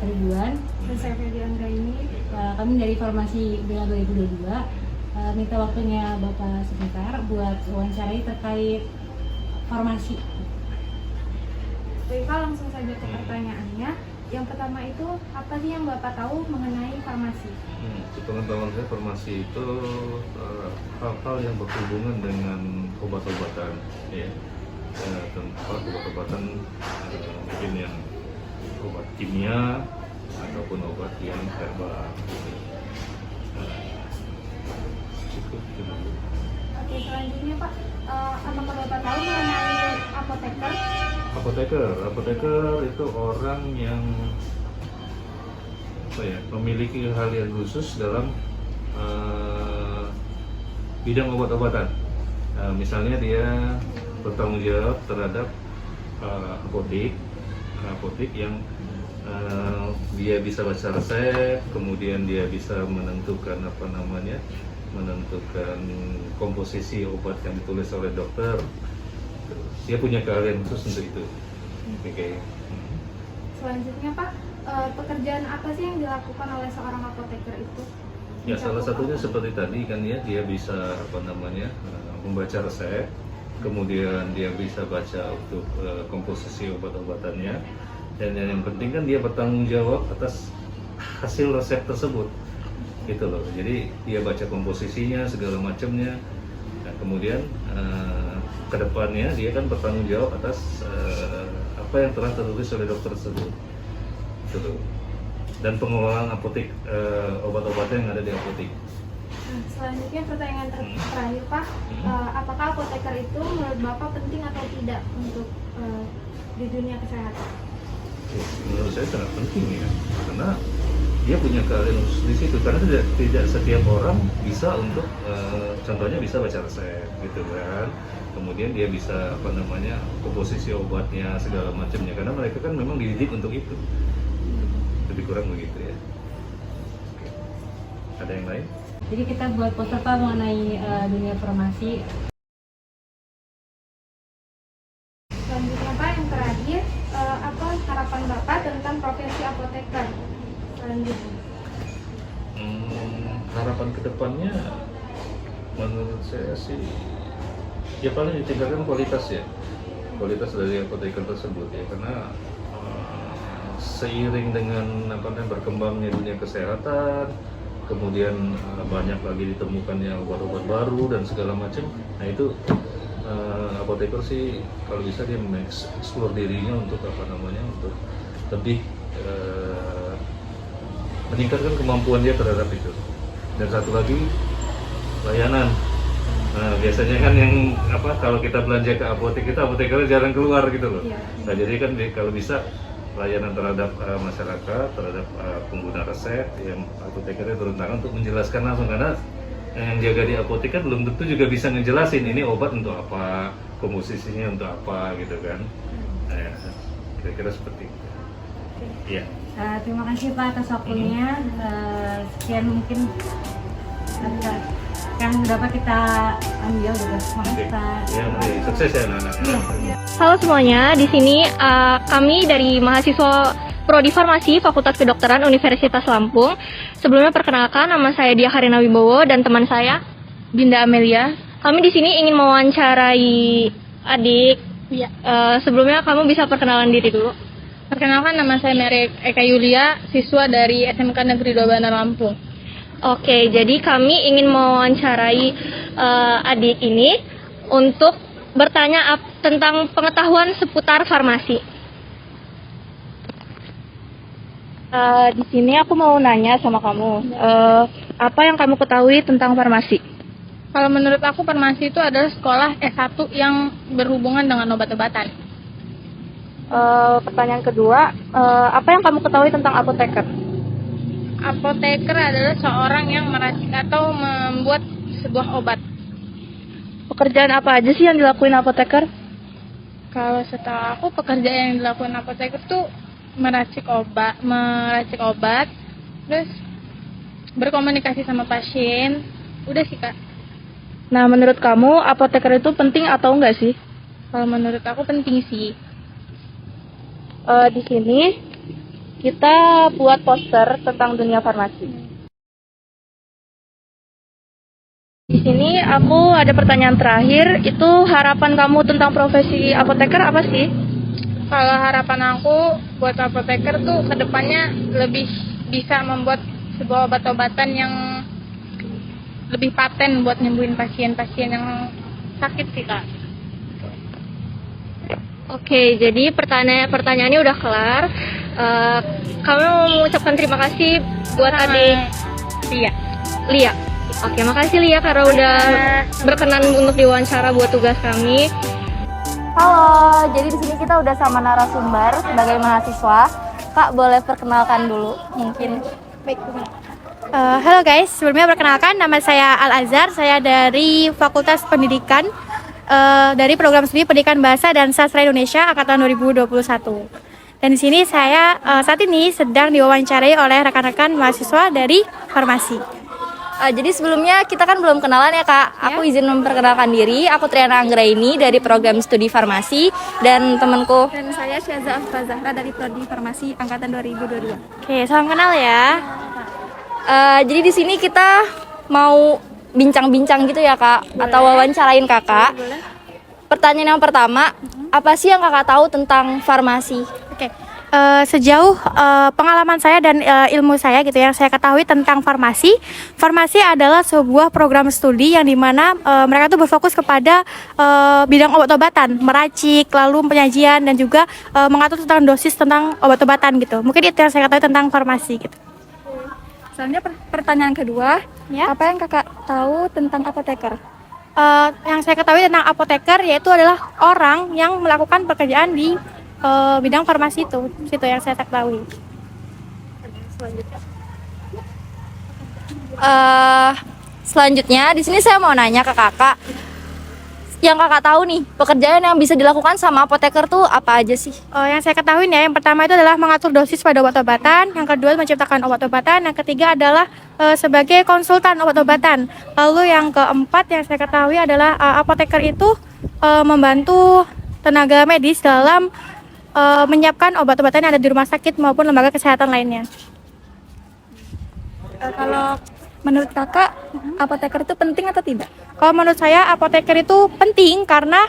Ridwan. Dan saya Feby Anggraini. Kami dari Farmasi Bela 2022 minta waktunya Bapak sebentar buat wawancarai terkait farmasi. Baik Pak, langsung saja ke pertanyaannya. Yang pertama itu, apa sih yang Bapak tahu mengenai farmasi? Sepengetahuan saya, farmasi itu hal-hal yang berhubungan dengan obat-obatan, ya. Tempat obat-obatan mungkin yang obat kimia ataupun obat yang herbal. Cukup dulu. Oke, selanjutnya Pak, apakah Bapak tahu mengenai apoteker? Apoteker itu orang yang memiliki keahlian khusus dalam bidang obat-obatan. Misalnya dia bertanggung jawab terhadap apotek yang dia bisa baca resep, kemudian dia bisa menentukan menentukan komposisi obat yang ditulis oleh dokter. Dia punya keahlian khusus untuk itu. Oke. Selanjutnya Pak, pekerjaan apa sih yang dilakukan oleh seorang apoteker itu? Ya, salah satunya seperti tadi kan ya, dia bisa membaca resep, kemudian dia bisa baca untuk komposisi obat-obatannya, dan yang penting kan dia bertanggung jawab atas hasil resep tersebut, gitu loh. Jadi dia baca komposisinya segala macamnya, nah, kemudian kedepannya dia kan bertanggung jawab atas apa yang telah tertulis oleh dokter tersebut, gitu loh. Dan pengelolaan apotek, obat-obatan yang ada di apotek. Selanjutnya pertanyaan terakhir Pak, apakah apoteker itu menurut Bapak penting atau tidak untuk di dunia kesehatan? Menurut saya sangat penting ya, karena dia punya keahlian khusus di situ. Karena tidak setiap orang bisa untuk, contohnya bisa baca resep, gitu kan. Kemudian dia bisa komposisi obatnya segala macamnya. Karena mereka kan memang dididik untuk itu. Lebih kurang begitu ya. Oke. Ada yang lain? Jadi kita buat poster Pak mengenai dunia farmasi. Selanjutnya Pak, yang terakhir, apa harapan Bapak tentang profesi apoteker selanjutnya? Harapan kedepannya menurut saya sih ya paling ditingkatkan kualitas dari apoteker tersebut ya, karena seiring dengan berkembangnya dunia kesehatan, kemudian banyak lagi ditemukannya obat-obat baru dan segala macam. Nah itu apoteker sih kalau bisa dia mengeksplor dirinya untuk untuk lebih meningkatkan kemampuan dia terhadap itu. Dan satu lagi, layanan. Nah biasanya kan yang kalau kita belanja ke apotek, kita apotekernya jarang keluar gitu loh. Nah jadi kan kalau bisa layanan terhadap masyarakat, terhadap pengguna resep, yang apotekernya turun tangan untuk menjelaskan langsung, karena yang jaga di apotek kan belum tentu juga bisa ngejelasin ini obat untuk apa, komposisinya untuk apa gitu kan. Nah, ya, kira-kira seperti itu. Iya. Terima kasih Pak atas waktunya. Sekian mungkin yang dapat kita ambil gitu. Makasih Pak. Ya, sukses ya anak-anak. Halo semuanya, di sini kami dari mahasiswa Prodi Farmasi Fakultas Kedokteran Universitas Lampung. Sebelumnya perkenalkan, nama saya Dia Karina Wibowo dan teman saya Dinda Amelia. Kami di sini ingin mewawancarai adik. Ya. Sebelumnya kamu bisa perkenalan diri dulu. Perkenalkan, nama saya Mary Eka Yulia, siswa dari SMK Negeri 2 Bandar Lampung. Oke, jadi kami ingin mewawancarai adik ini untuk bertanya tentang pengetahuan seputar farmasi. Di sini aku mau nanya sama kamu, apa yang kamu ketahui tentang farmasi? Kalau menurut aku, farmasi itu adalah sekolah S1 yang berhubungan dengan obat-obatan. Pertanyaan kedua, apa yang kamu ketahui tentang apoteker? Apoteker adalah seorang yang meracik atau membuat sebuah obat. Pekerjaan apa aja sih yang dilakuin apoteker? Kalau setahu aku, pekerjaan yang dilakukan apoteker itu meracik obat, terus berkomunikasi sama pasien. Udah sih Kak. Nah, menurut kamu apoteker itu penting atau enggak sih? Kalau menurut aku penting sih. Di sini kita buat poster tentang dunia farmasi. Di sini aku ada pertanyaan terakhir, itu harapan kamu tentang profesi apoteker apa sih? Kalau harapan aku buat apoteker tuh kedepannya lebih bisa membuat sebuah obat-obatan yang lebih paten buat nyembuhin pasien-pasien yang sakit sih Kak. Oke, jadi pertanyaannya udah kelar. Kami mau mengucapkan terima kasih buat adik Lia. Oke, makasih Lia karena udah berkenan untuk diwawancara buat tugas kami. Halo, jadi di sini kita udah sama narasumber sebagai mahasiswa. Kak, boleh perkenalkan dulu mungkin? Baik. Halo guys, sebelumnya perkenalkan nama saya Al Azhar, saya dari Fakultas Pendidikan dari Program Studi Pendidikan Bahasa dan Sastra Indonesia angkatan 2021. Dan di sini saya saat ini sedang diwawancarai oleh rekan-rekan mahasiswa dari farmasi. Jadi sebelumnya kita kan belum kenalan ya Kak. Aku izin memperkenalkan diri. Aku Triana Anggraini dari Program Studi Farmasi dan temanku. Dan saya Syaza Afra Zahra dari Prodi Farmasi angkatan 2022. Oke, salam kenal ya. Jadi di sini kita mau bincang-bincang gitu ya Kak, atau wawancarain Kakak. Pertanyaan yang pertama, apa sih yang Kakak tahu tentang farmasi? Oke. Sejauh pengalaman saya dan ilmu saya gitu yang saya ketahui tentang farmasi adalah sebuah program studi yang dimana mereka tuh berfokus kepada bidang obat-obatan, meracik, lalu penyajian dan juga mengatur tentang dosis tentang obat-obatan gitu. Mungkin itu yang saya ketahui tentang farmasi gitu. Selanjutnya pertanyaan kedua, Ya. apa yang Kakak tahu tentang apoteker? Yang saya ketahui tentang apoteker yaitu adalah orang yang melakukan pekerjaan di bidang farmasi itu yang saya ketahui. Selanjutnya di sini saya mau nanya ke Kakak, yang Kakak tahu nih pekerjaan yang bisa dilakukan sama apoteker tuh apa aja sih? Yang saya ketahui ya, yang pertama itu adalah mengatur dosis pada obat-obatan, yang kedua menciptakan obat-obatan, yang ketiga adalah sebagai konsultan obat-obatan. Lalu yang keempat yang saya ketahui adalah apoteker itu membantu tenaga medis dalam menyiapkan obat-obatan yang ada di rumah sakit maupun lembaga kesehatan lainnya. Kalau menurut Kakak apoteker itu penting atau tidak? Kalau menurut saya apoteker itu penting karena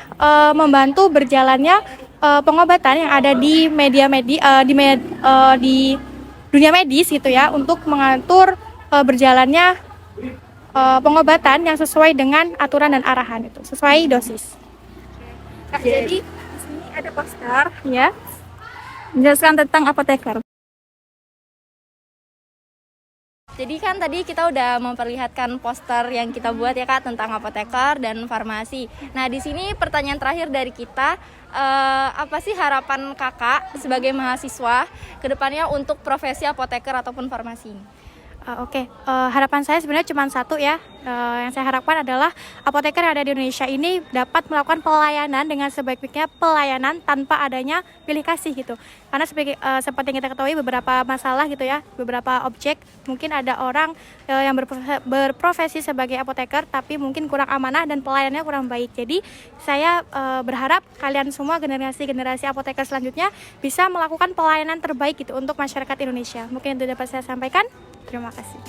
membantu berjalannya pengobatan yang ada di di dunia medis gitu ya, untuk mengatur berjalannya pengobatan yang sesuai dengan aturan dan arahan itu, sesuai dosis. Kak, jadi di sini ada poster ya menjelaskan tentang apoteker. Jadi kan tadi kita udah memperlihatkan poster yang kita buat ya Kak tentang apoteker dan farmasi. Nah di sini pertanyaan terakhir dari kita, apa sih harapan Kakak sebagai mahasiswa ke depannya untuk profesi apoteker ataupun farmasi ini? Harapan saya sebenarnya cuma satu ya. Yang saya harapkan adalah apoteker yang ada di Indonesia ini dapat melakukan pelayanan dengan sebaik-baiknya, pelayanan tanpa adanya pilih kasih gitu. Karena seperti yang kita ketahui beberapa masalah gitu ya, beberapa objek, mungkin ada orang yang berprofesi sebagai apoteker tapi mungkin kurang amanah dan pelayanannya kurang baik. Jadi saya berharap kalian semua generasi apoteker selanjutnya bisa melakukan pelayanan terbaik gitu untuk masyarakat Indonesia. Mungkin itu dapat saya sampaikan. Terima kasih.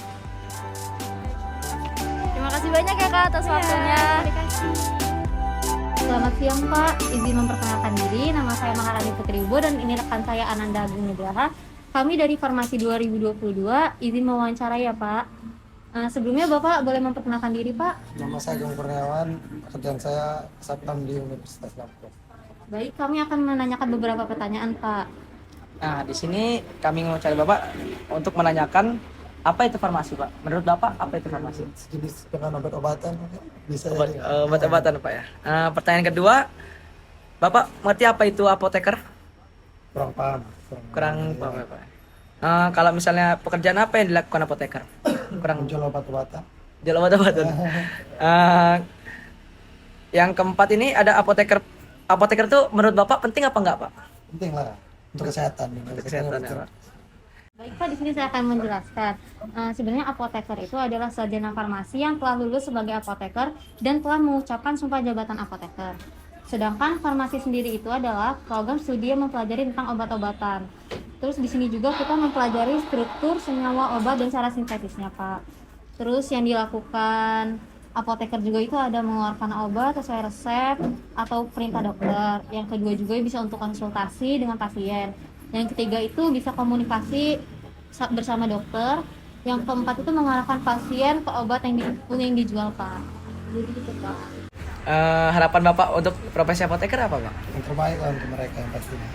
Terima kasih banyak ya Kak atas waktunya. Selamat siang Pak, izin memperkenalkan diri. Nama saya Maharani Putri Ubo dan ini rekan saya Ananda Agung Nugraha. Kami dari Farmasi 2022, izin mewawancarai ya Pak. Sebelumnya Bapak boleh memperkenalkan diri Pak? Nama saya Agung Kurniawan, pekerjaan saya Satpam di Universitas Lampung. Baik, kami akan menanyakan beberapa pertanyaan Pak. Nah, di sini kami mencari Bapak untuk menanyakan apa itu farmasi, Pak? Menurut Bapak, apa itu farmasi? Jenis dengan obat-obatan bisa Obat-obatan, Pak ya. Pertanyaan kedua, Bapak mengerti apa itu apoteker? kurang paham. Kurang paham ya, Pak. Kalau misalnya pekerjaan apa yang dilakukan apoteker? Kurang Jual obat-obatan. jual obat-obatan. Yang keempat ini ada apoteker. Apoteker itu menurut Bapak penting apa enggak, Pak? Penting lah untuk kesehatan. Untuk kesehatan ya, Pak. Baik Pak, di sini saya akan menjelaskan. Sebenarnya apoteker itu adalah sarjana farmasi yang telah lulus sebagai apoteker dan telah mengucapkan sumpah jabatan apoteker. Sedangkan farmasi sendiri itu adalah program studi yang mempelajari tentang obat-obatan. Terus di sini juga kita mempelajari struktur senyawa obat dan cara sintetisnya, Pak. Terus yang dilakukan apoteker juga itu ada mengeluarkan obat sesuai resep atau perintah dokter. Yang kedua juga bisa untuk konsultasi dengan pasien. Yang ketiga itu bisa komunikasi bersama dokter. Yang keempat itu mengarahkan pasien ke obat yang dijual, Pak. Jadi gitu, Pak. Harapan Bapak untuk profesi apoteker apa, Pak? Yang terbaik lah untuk mereka yang pastinya.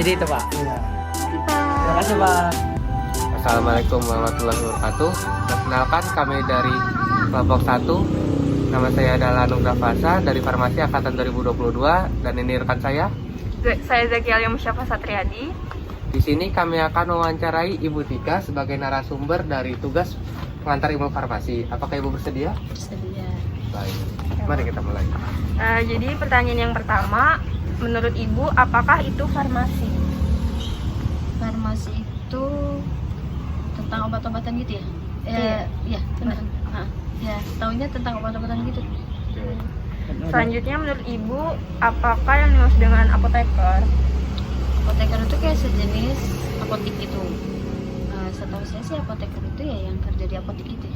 Jadi itu, Pak. Iya. Terima kasih, Pak. Assalamualaikum warahmatullahi wabarakatuh. Perkenalkan, kami dari kelompok 1. Nama saya adalah Anugrah Fasa dari Farmasi Angkatan 2022 dan ini rekan saya. Saya Zakialia Musyafa Satriadi. Di sini kami akan mewawancarai Ibu Tika sebagai narasumber dari tugas pengantar ilmu farmasi. Apakah Ibu bersedia? Bersedia. Baik. Mari kita mulai. Jadi pertanyaan yang pertama, menurut Ibu apakah itu farmasi? Farmasi itu tentang obat-obatan gitu ya? Iya, benar. Ya, tahunya tentang obat-obatan gitu. Selanjutnya menurut Ibu apakah yang dimaksud dengan apoteker? Apoteker itu kayak sejenis apotik gitu. Setahu saya sih apoteker itu ya yang kerja di apotik gitu.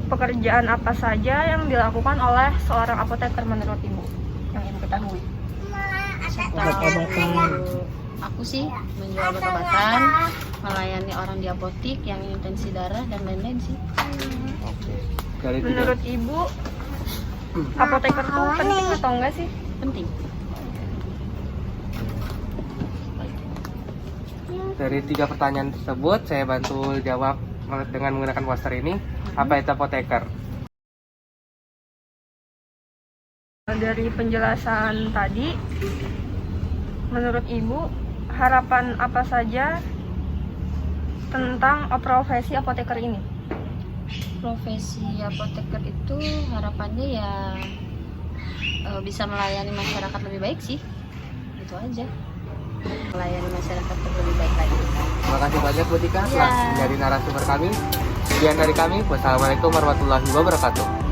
Pekerjaan apa saja yang dilakukan oleh seorang apoteker menurut Ibu yang Ibu ketahui? Setahu aku sih menjual obat-obatan, melayani orang di apotik yang intensi darah dan lain-lain sih. Oke. Dari tiga, Menurut Ibu apoteker itu penting atau enggak sih? Penting. dari 3 pertanyaan tersebut saya bantu jawab dengan menggunakan poster ini. Apa itu apoteker? Dari penjelasan tadi, menurut Ibu, harapan apa saja tentang profesi apoteker ini? Profesi apoteker itu harapannya ya bisa melayani masyarakat lebih baik sih. Itu aja. Melayani masyarakat lebih baik lagi. Terima kasih banyak Bu Tika telah menjadi narasumber kami. Sekian dari kami. Wassalamualaikum warahmatullahi wabarakatuh.